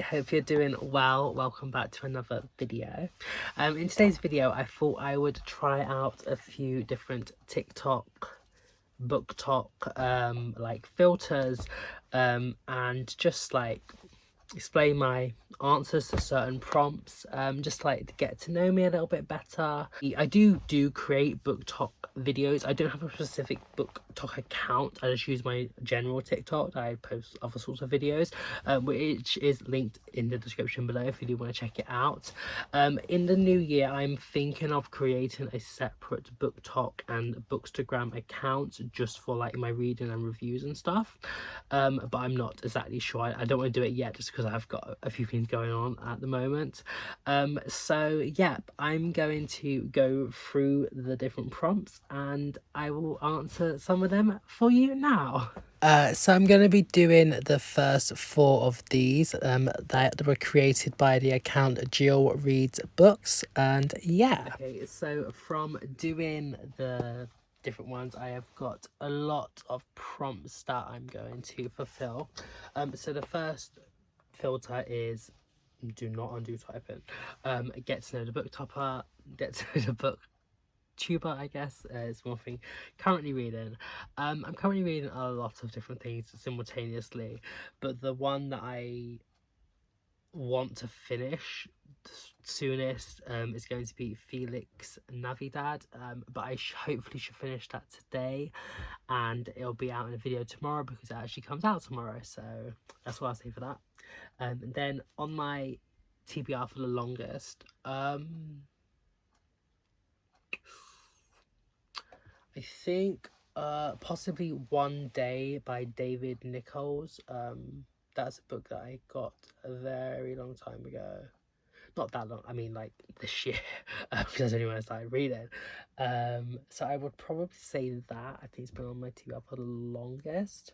hope you're doing well. Welcome back to another video. In today's video, I thought I would try out a few different TikTok, BookTok, like filters, and just like explain my answers to certain prompts, just like to get to know me a little bit better. I do create BookTok videos. I don't have a specific BookTok account. I just use my general TikTok. I post other sorts of videos, which is linked in the description below if you do want to check it out. In the new year, I'm thinking of creating a separate BookTok and BookTogram account just for like my reading and reviews and stuff, but I'm not exactly sure. I don't want to do it yet just because I've got a few things going on at the moment. So yeah, I'm going to go through the different prompts and I will answer some of them for you now. So I'm going to be doing the first 4 of these that were created by the account Jill Reads Books, and yeah. Okay, so from doing the different ones, I have got a lot of prompts that I'm going to fulfill. So the first filter is do not undo typing. Get to know the book topper, get to know the book tuber, I guess, is one thing. Currently reading. I'm currently reading a lot of different things simultaneously, but the one that I want to finish soonest is going to be Felix Navidad, but I hopefully should finish that today, and it'll be out in a video tomorrow because it actually comes out tomorrow, so that's what I'll say for that. And then on my TBR for the longest, I think possibly One Day by David Nichols. That's a book that I got a very long time ago. Not that long, I mean like this year, because that's only when I started reading. So I would probably say that. I think it's been on my TBR for the longest.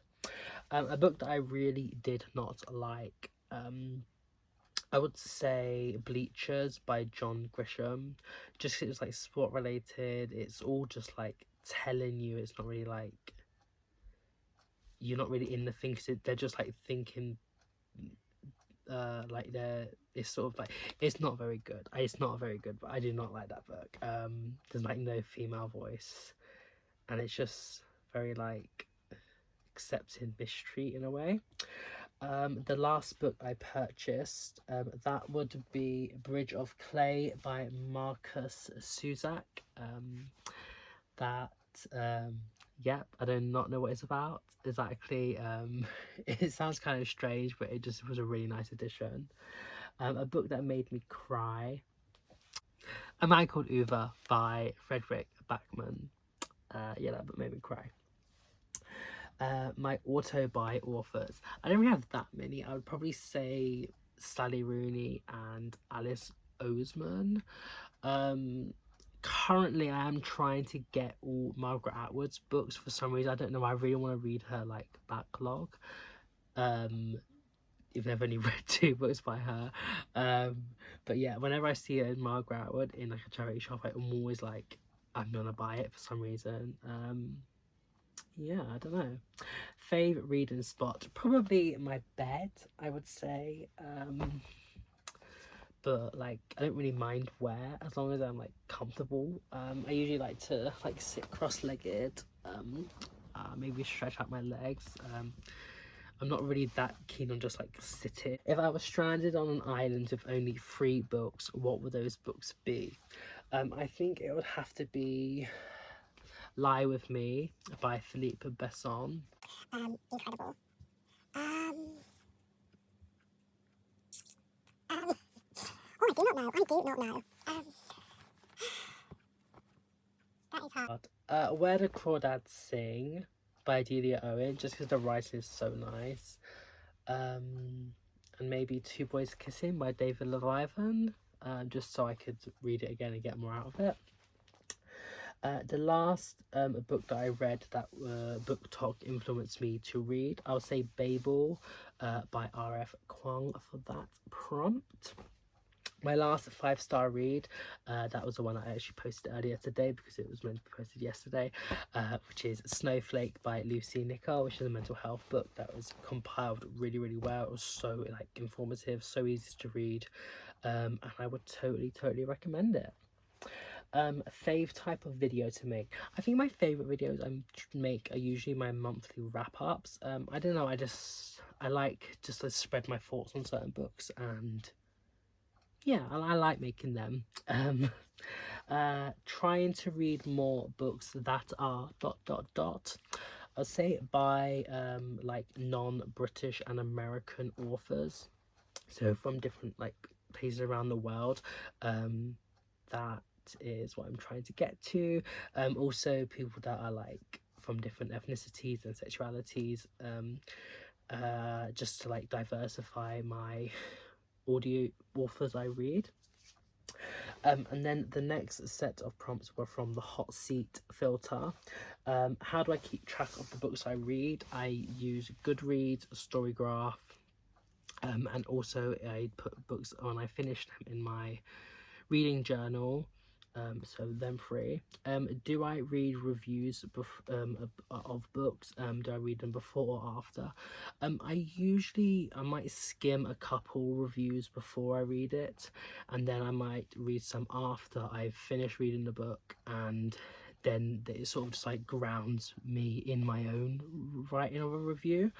A book that I really did not like, I would say Bleachers by John Grisham. Just it was like sport related. It's all just like telling you, it's not really like, you're not really in the thing, cause they're just like thinking, like it's sort of like, it's not very good. It's not very good, but I do not like that book. There's like no female voice, and it's just very like accepting mystery in a way. The last book I purchased, that would be Bridge of Clay by Marcus Suzak. Yep, I do not know what it's about exactly. It sounds kind of strange, but it just was a really nice addition. A book that made me cry, A Man Called Uwe by Frederick Backman. Yeah, that book made me cry. My auto-buy authors, I don't really have that many. I would probably say Sally Rooney and Alice Oseman. Currently I am trying to get all Margaret Atwood's books for some reason. I don't know, I really want to read her like backlog. Even I've only read 2 books by her. But yeah, whenever I see it in Margaret Atwood in like a charity shop, I'm always like, I'm gonna buy it for some reason. Yeah, I don't know. Favourite reading spot, probably my bed, I would say. But like, I don't really mind where, as long as I'm like comfortable. I usually like to like sit cross-legged, maybe stretch out my legs. I'm not really that keen on just like sitting. If I was stranded on an island with only 3 books, what would those books be? I think it would have to be Lie With Me by Philippe Besson. Incredible. Oh, I do not know. I do not know. That is hard. Where the Crawdads Sing by Delia Owen, just because the writing is so nice. And maybe Two Boys Kissing by David Leviathan, just so I could read it again and get more out of it. The last book that I read that BookTok influenced me to read, I'll say Babel by R.F. Kuang for that prompt. My last 5-star read, that was the one I actually posted earlier today because it was meant to be posted yesterday, which is Snowflake by Lucy Nicole, which is a mental health book that was compiled really, really well. It was so like informative, so easy to read, and I would totally recommend it. Fave type of video to make. I think my favorite videos I make are usually my monthly wrap-ups. I don't know, I like just to spread my thoughts on certain books, and yeah, I like making them. Trying to read more books that are ... I'll say by like non-British and American authors, so from different like places around the world. That is what I'm trying to get to. Also people that are like from different ethnicities and sexualities, just to like diversify my audio authors I read. And then the next set of prompts were from the hot seat filter. How do I keep track of the books I read? I use Goodreads, StoryGraph, and also I put books when I finish them in my reading journal. So them three. Do I read reviews of books? Do I read them before or after? I might skim a couple reviews before I read it, and then I might read some after I've finished reading the book, and then it sort of just like grounds me in my own writing of a review.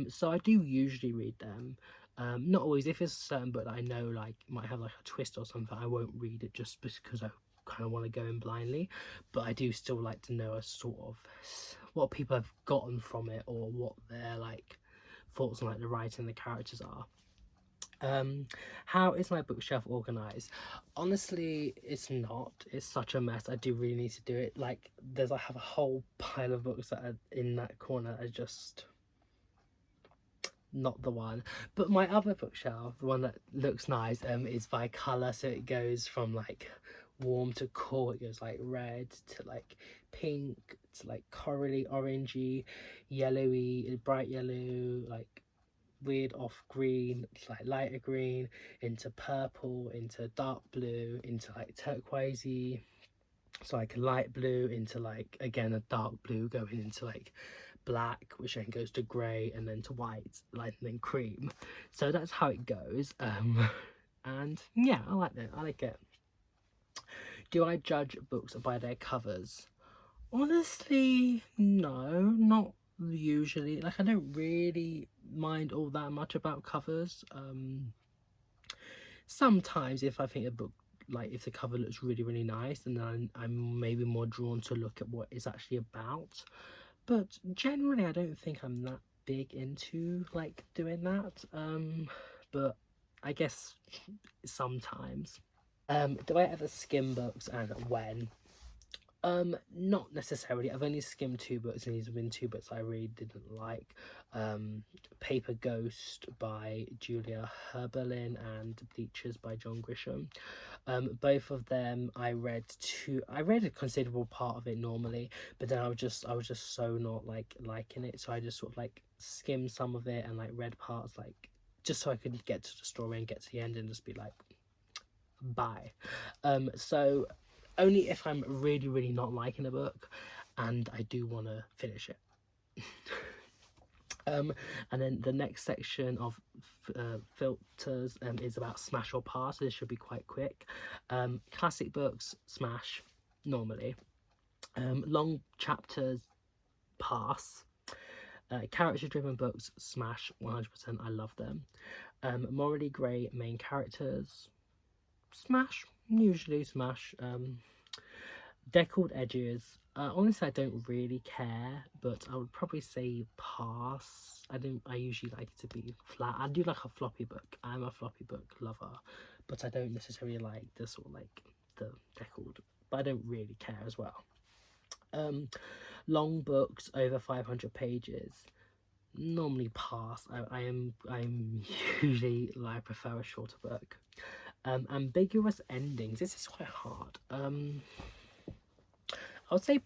So I do usually read them. Not always. If it's a certain book that I know like might have like a twist or something, I won't read it just because I kind of want to go in blindly. But I do still like to know a sort of what people have gotten from it, or what their like thoughts on like the writing and the characters are. How is my bookshelf organized? Honestly, it's not. It's such a mess. I do really need to do it. Like I have a whole pile of books that are in that corner. I just not the one. But my other bookshelf, the one that looks nice, is by color, so it goes from like warm to cool. It goes like red to like pink to like corally orangey, yellowy, bright yellow, like weird off green, like lighter green, into purple, into dark blue, into like turquoisey, so like light blue, into like again a dark blue, going into like black, which then goes to grey, and then to white, like, and then cream. So that's how it goes. And yeah, I like that. I like it. Do I judge books by their covers? Honestly, no, not usually. Like, I don't really mind all that much about covers. Sometimes if I think a book, like if the cover looks really nice, then I'm maybe more drawn to look at what it's actually about. But generally I don't think I'm that big into like doing that. But I guess sometimes. Do I ever skim books, and when? Not necessarily. I've only skimmed 2 books, and these have been 2 books I really didn't like. Paper Ghost by Julia Herberlin and Bleachers by John Grisham. Both of them I read a considerable part of it normally, but then I was just so not like liking it, so I just sort of like skimmed some of it and like read parts, like just so I could get to the story and get to the end and just be like, bye. So only if I'm really not liking a book and I do want to finish it. And then the next section of filters is about smash or pass. This should be quite quick. Classic books, smash, normally. Long chapters, pass. Character driven books, smash, 100%. I love them. Morally grey main characters, smash, usually smash. Deckled edges, honestly I don't really care, but I would probably say pass. I usually like it to be flat. I do like a floppy book. I'm a floppy book lover, but I don't necessarily like the sort of like the deckled, but I don't really care as well. Long books over 500 pages, normally pass. I'm usually like, I prefer a shorter book. Ambiguous endings, this is quite hard. I would say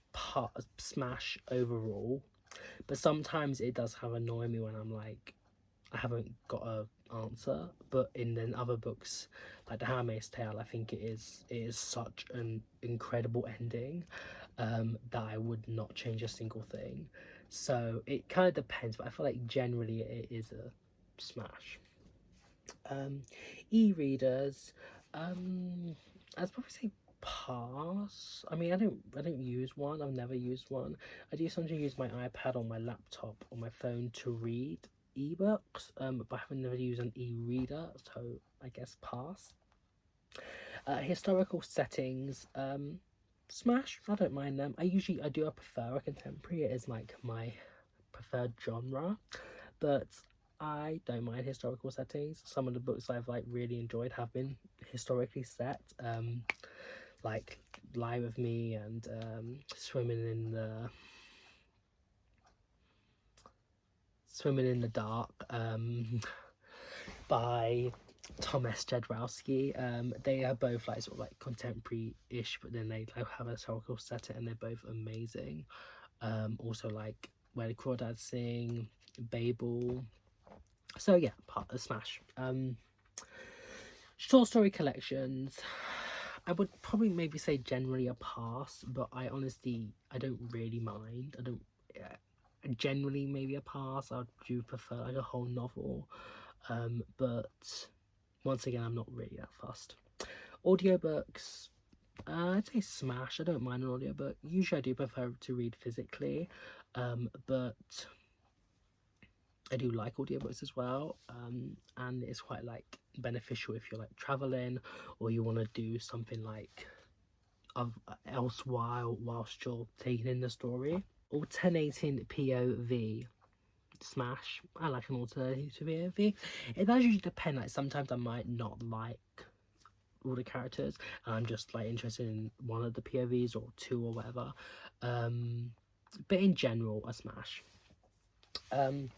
smash overall, but sometimes it does have annoy me when I'm like, I haven't got a answer. But in then other books, like The Handmaid's Tale, I think it is such an incredible ending that I would not change a single thing. So it kind of depends, but I feel like generally it is a smash. E-readers, I'd probably say pass. I mean, I don't use one. I've never used one. I do sometimes use my iPad or my laptop or my phone to read ebooks, but I have never used an e-reader, so I guess pass. Historical settings, smash. I don't mind them. I do prefer a contemporary. It is like my preferred genre, but I don't mind historical settings. Some of the books I've like really enjoyed have been historically set, like Lie with Me and Swimming in the Dark, by Thomas Jedrowski. They are both like sort of like contemporary-ish, but then they like, have a historical setting, and they're both amazing. Also like Where the Crawdads Sing, Babel. So yeah, part of smash. Short story collections, I would probably maybe say generally a pass, but I don't really mind. I don't generally maybe a pass. I do prefer like a whole novel, but once again, I'm not really that fussed. Audiobooks, I'd say smash. I don't mind an audiobook. Usually I do prefer to read physically, but I do like audiobooks as well, and it's quite like beneficial if you're like traveling or you want to do something like else whilst you're taking in the story. Alternating POV, smash. I like an alternating POV. It does usually depend. Like sometimes I might not like all the characters, and I'm just like interested in one of the POVs or two or whatever. But in general, a smash. And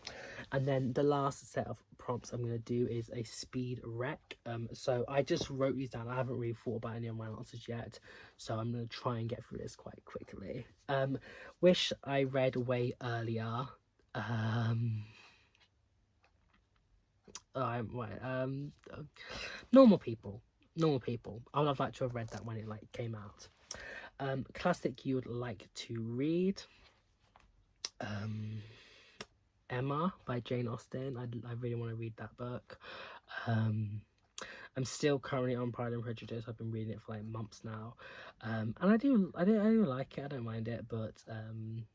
then the last set of prompts I'm going to do is a speed rec. So I just wrote these down. I haven't really thought about any of my answers yet, so I'm going to try and get through this quite quickly. Wish I read way earlier. Normal people. Normal people. I would have liked to have read that when it like came out. Classic you would like to read. Emma by Jane Austen. I really want to read that book. I'm still currently on Pride and Prejudice. I've been reading it for like months now, and I do like it. I don't mind it, but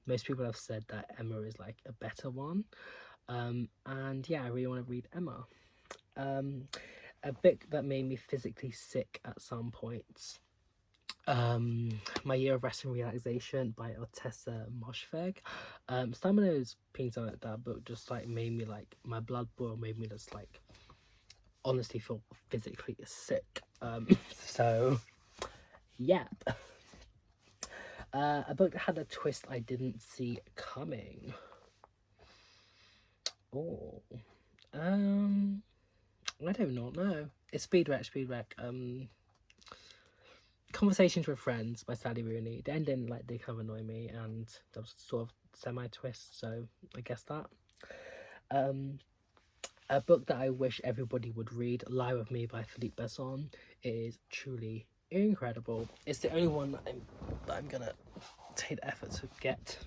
most people have said that Emma is like a better one. And yeah, I really want to read Emma. A book that made me physically sick at some points. My Year of Rest and Relaxation by Ottessa Moshfegh. Some of those things on that book just like made me like my blood boil, made me just like honestly feel physically sick. So yeah. A book that had a twist I didn't see coming. Oh, I do not know. It's Speed Rec. Conversations with Friends by Sally Rooney. The ending like they kind of annoy me, and there was sort of semi-twist, so I guess that. A book that I wish everybody would read, Lie with Me by Philippe Besson. It is truly incredible. It's the only one that I'm gonna take the effort to get.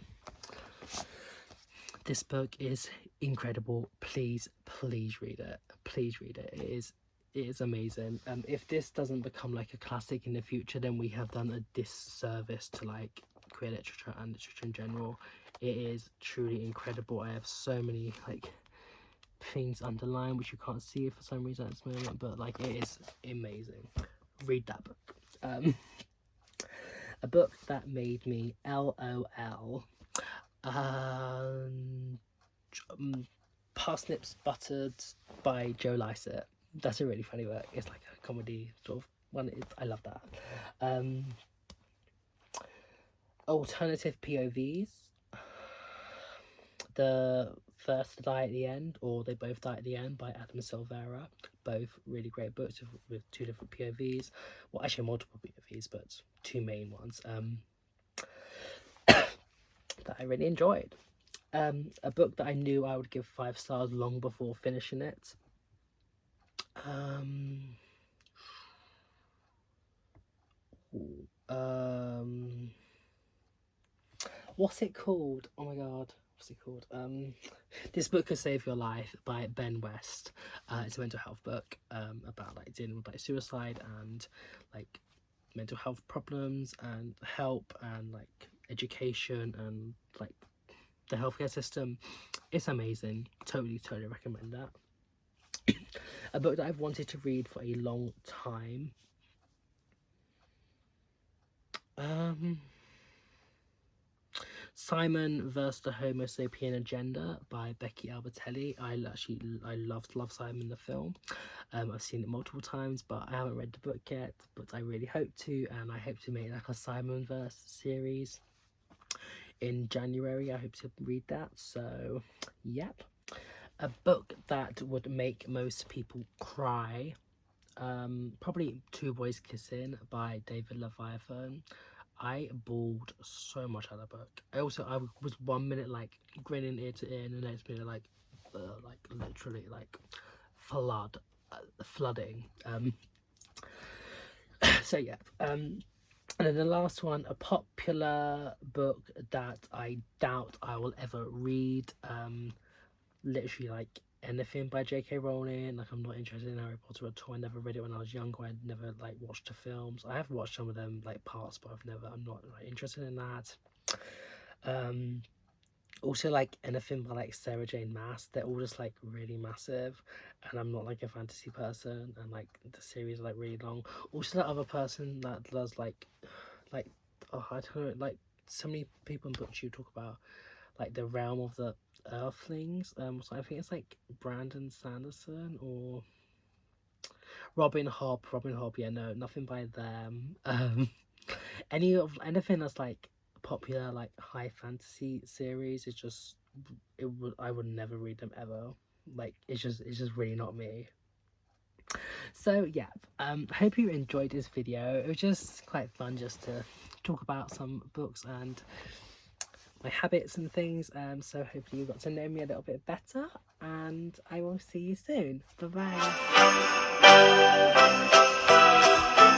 This book is incredible. Please read it. Please read it. It is amazing. If this doesn't become like a classic in the future, then we have done a disservice to like queer literature and literature in general. It is truly incredible. I have so many like things underlined which you can't see for some reason at this moment, but like it is amazing. Read that book. A book that made me LOL. Parsnips Buttered by Joe Lycett. That's a really funny book. It's like a comedy sort of one. I love that. Alternative POVs. The First Die at the End, or They Both Die at the End by Adam Silvera. Both really great books with two different POVs. Well, actually multiple POVs, but two main ones that I really enjoyed. A book that I knew I would give 5 stars long before finishing it. What's it called? Oh my god, what's it called? This Book Could Save Your Life by Ben West. It's a mental health book about like dealing with like suicide and like mental health problems and help and like education and like the healthcare system. It's amazing. Totally recommend that. A book that I've wanted to read for a long time. Simon vs. the Homo Sapien Agenda by Becky Albertelli. I love Simon the film. I've seen it multiple times, but I haven't read the book yet. But I really hope to, and I hope to make like a Simon verse series in January. I hope to read that. So, yep. A book that would make most people cry. Probably Two Boys Kissing by David Leviathan. I bawled so much at the book. I was 1 minute like grinning ear to ear, and the next minute like literally like flooding. So yeah. And then the last one, a popular book that I doubt I will ever read. Literally like anything by J.K. Rowling. Like I'm not interested in Harry Potter at all. I never read it when I was younger. I'd never like watched the films. I have watched some of them like parts, but I'm not like, interested in that. Also like anything by like Sarah Jane Maas. They're all just like really massive, and I'm not like a fantasy person, and like the series are like really long. Also that other person that does like oh I don't know, like so many people in books you talk about like the realm of the Earthlings. So I think it's like Brandon Sanderson or Robin Hobb. Yeah, no, nothing by them. Anything that's like popular like high fantasy series is just I would never read them ever. Like it's just really not me. So yeah, I hope you enjoyed this video. It was just quite fun just to talk about some books and my habits and things. So hopefully you got to know me a little bit better, and I will see you soon. Bye bye.